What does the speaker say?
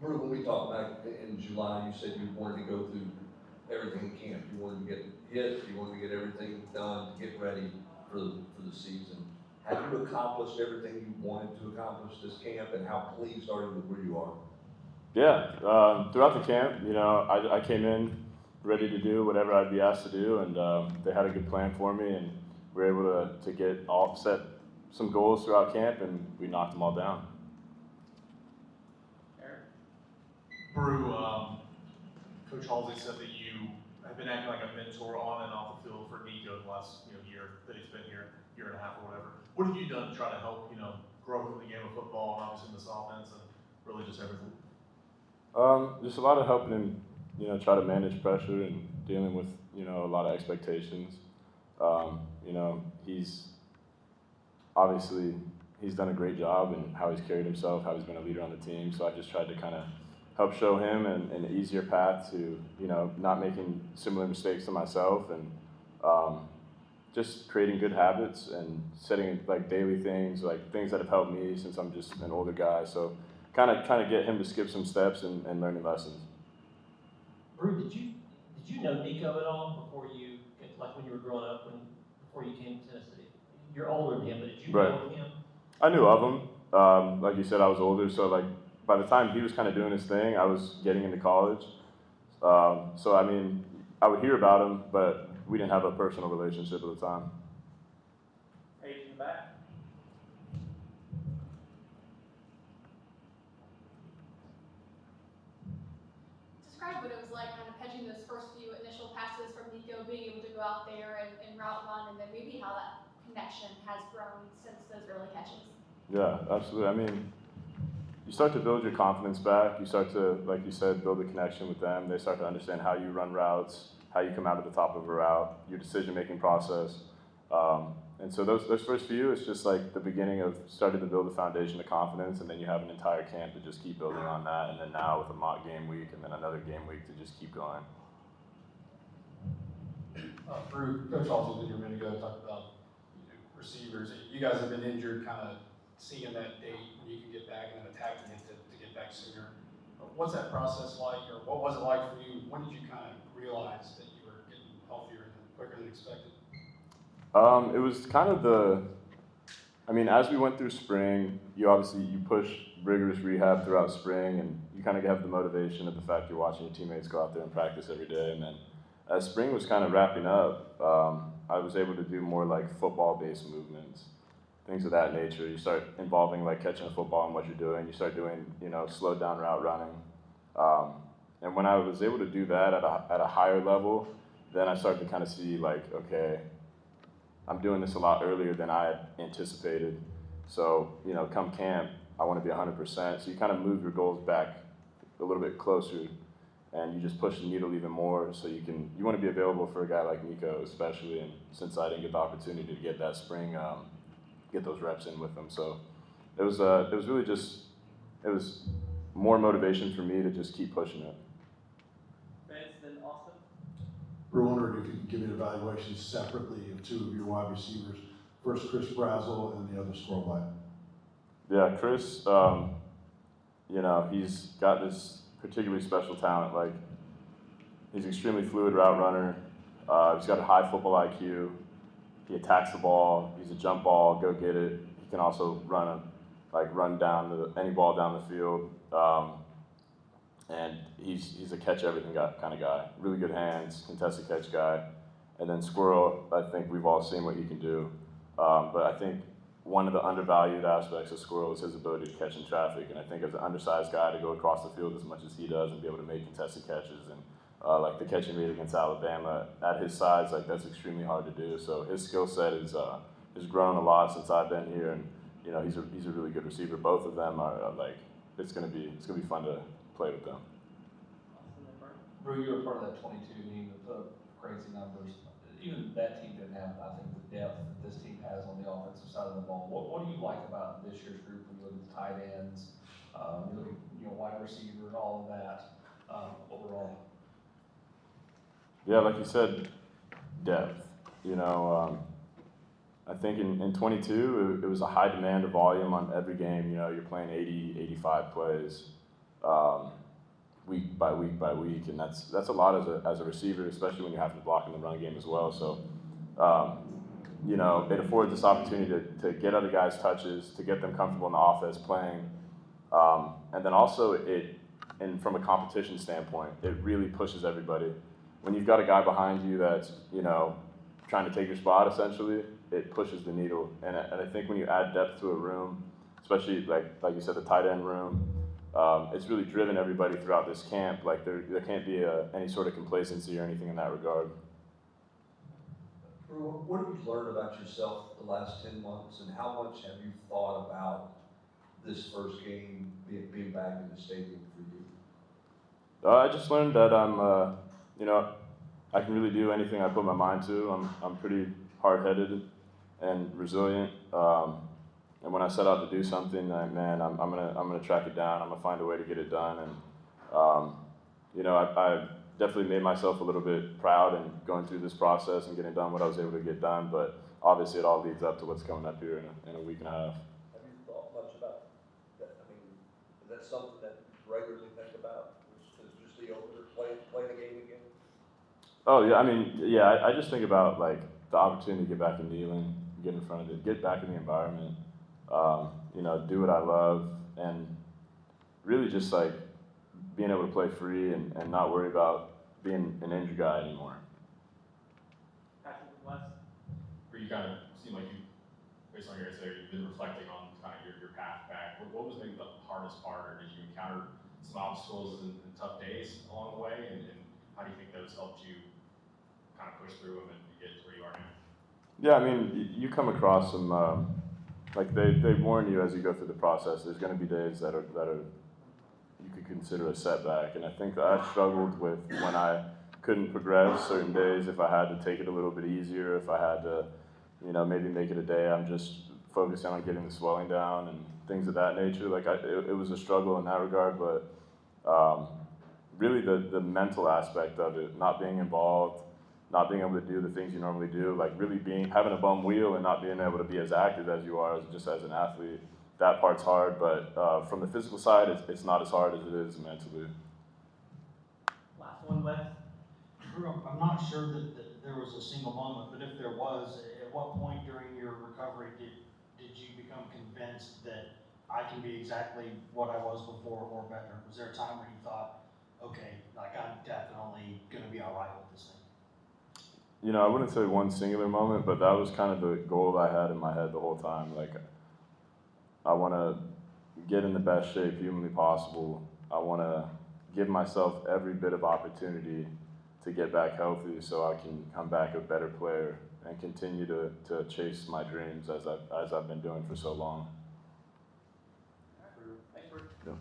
Bru, when we talked back in July, you said you wanted to go through everything in camp. You wanted to get hit, you wanted to get everything done to get ready for the season. Have you accomplished everything you wanted to accomplish this camp, and how pleased are you with where you are? Yeah, throughout the camp, I came in ready to do whatever I'd be asked to do, and they had a good plan for me, and we were able to get all set some goals throughout camp, and we knocked them all down. Bru, Coach Halsey said that you have been acting like a mentor on and off the field for Nico the last year that he's been here, year and a half or whatever. What have you done to try to help grow in the game of football and obviously in this offense and really just everything? Just a lot of helping him, try to manage pressure and dealing with a lot of expectations. He's obviously he's done a great job in how he's carried himself, how he's been a leader on the team. So I just tried to kind of help show him an easier path to, not making similar mistakes to myself, and just creating good habits and setting like daily things, like things that have helped me since I'm just an older guy. So kind of trying to get him to skip some steps and learning lessons. Bru, did you know Nico at all before like when you were growing up, before you came to Tennessee? You're older than him, but did you know him? I knew of him. Like you said, I was older, so like by the time he was kind of doing his thing, I was getting into college. So I mean, I would hear about him, but we didn't have a personal relationship at the time. Page in the back. Describe what it was like kind of catching those first few initial passes from Nico, being able to go out there and route run, and then maybe how that connection has grown since those early catches. Yeah, absolutely. I mean, you start to build your confidence back. You start to, like you said, build a connection with them. They start to understand how you run routes, how you come out of the top of a route, your decision-making process. And so those first few, it's just like the beginning of starting to build a foundation of confidence, and then you have an entire camp to just keep building on that, and then now with a mock game week, and then another game week to just keep going. Bru, Coach also did a minute ago talk about receivers. You guys have been injured, kind of seeing that date when you can get back and then attacking it to get back sooner. What's that process like, or what was it like for you? When did you kind of realize that you were getting healthier and quicker than expected? It was kind of as we went through spring, you push rigorous rehab throughout spring, and you kind of have the motivation of the fact you're watching your teammates go out there and practice every day. And then as spring was kind of wrapping up, I was able to do more like football-based movements, things of that nature. You start involving like catching a football in what you're doing. You start doing, slowed down route running. And when I was able to do that at a higher level, then I started to kind of see like, okay, I'm doing this a lot earlier than I had anticipated. So, come camp, I want to be 100%. So you kind of move your goals back a little bit closer, and you just push the needle even more. So you want to be available for a guy like Nico, especially. And since I didn't get the opportunity to get that spring, get those reps in with him. So it was really just, it was more motivation for me to just keep pushing it. We're wondering if you could give an evaluation separately of two of your wide receivers. First, Chris Brazel, and the other Squirrel White. Yeah, Chris, he's got this particularly special talent. Like, he's an extremely fluid route runner. He's got a high football IQ. He attacks the ball. He's a jump ball, go get it. He can also run down any ball down the field. And he's a catch everything kind of guy. Really good hands, contested catch guy. And then Squirrel, I think we've all seen what he can do. But I think one of the undervalued aspects of Squirrel is his ability to catch in traffic. And I think as an undersized guy to go across the field as much as he does and be able to make contested catches and like the catching rate against Alabama at his size, like that's extremely hard to do. So his skill set has grown a lot since I've been here, and he's a really good receiver. Both of them are it's gonna be fun to play with them. Bru, you were part of that 22 team that put up crazy numbers. Even that team didn't have, I think, the depth that this team has on the offensive side of the ball. What do you like about this year's group when you look at the tight ends, you look at wide receiver and all of that overall? Yeah, like you said, depth. I think in 22, it was a high demand of volume on every game. You're playing 80, 85 plays. week by week by week, and that's a lot as a receiver, especially when you have to block in the run game as well. So, you know, it affords this opportunity to get other guys touches, to get them comfortable in the offense playing, and then also and from a competition standpoint, it really pushes everybody. When you've got a guy behind you that's, you know, trying to take your spot essentially, it pushes the needle. And I think when you add depth to a room, especially like you said, the tight end room, it's really driven everybody throughout this camp. Like there can't be any sort of complacency or anything in that regard. Bru, what have you learned about yourself the last 10 months, and how much have you thought about this first game being back in the stadium for you? I just learned that I'm, you know, I can really do anything I put my mind to. I'm pretty hard-headed and resilient. And when I set out to do something, man, I'm gonna track it down. I'm gonna find a way to get it done. And you know, I definitely made myself a little bit proud in going through this process and getting done what I was able to get done. But obviously, it all leads up to what's coming up here in a week and a half. Have you thought much about that? I mean, is that something that you regularly think about? Is just the over play the game again? Oh yeah, I mean, yeah, I just think about like the opportunity to get back in kneeling, get in front of it, get back in the environment, you know, do what I love, and really just like being able to play free and not worry about being an injured guy anymore. Where you kind of seem like you, based on your answer, you've been reflecting on kind of your path back. What was maybe the hardest part, or did you encounter some obstacles and tough days along the way, and how do you think those helped you kind of push through them and get to where you are now? Yeah, I mean, you come across some, like they warn you as you go through the process. There's going to be days that are you could consider a setback, and I think that I struggled with when I couldn't progress certain days. If I had to take it a little bit easier, if I had to, you know, maybe make it a day I'm just focusing on getting the swelling down and things of that nature. Like it was a struggle in that regard, but really the mental aspect of it, not being involved, not being able to do the things you normally do, like really having a bum wheel and not being able to be as active as you are just as an athlete, that part's hard. But from the physical side, it's not as hard as it is mentally. Last one, Wes. Bru, I'm not sure that there was a single moment, but if there was, at what point during your recovery did you become convinced that I can be exactly what I was before or better? Was there a time where you thought, okay, like I'm definitely going to be all right with this thing? You know, I wouldn't say one singular moment, but that was kind of the goal I had in my head the whole time. Like, I want to get in the best shape humanly possible. I want to give myself every bit of opportunity to get back healthy so I can come back a better player and continue to chase my dreams as I've been doing for so long. Thanks, Bru. Yeah.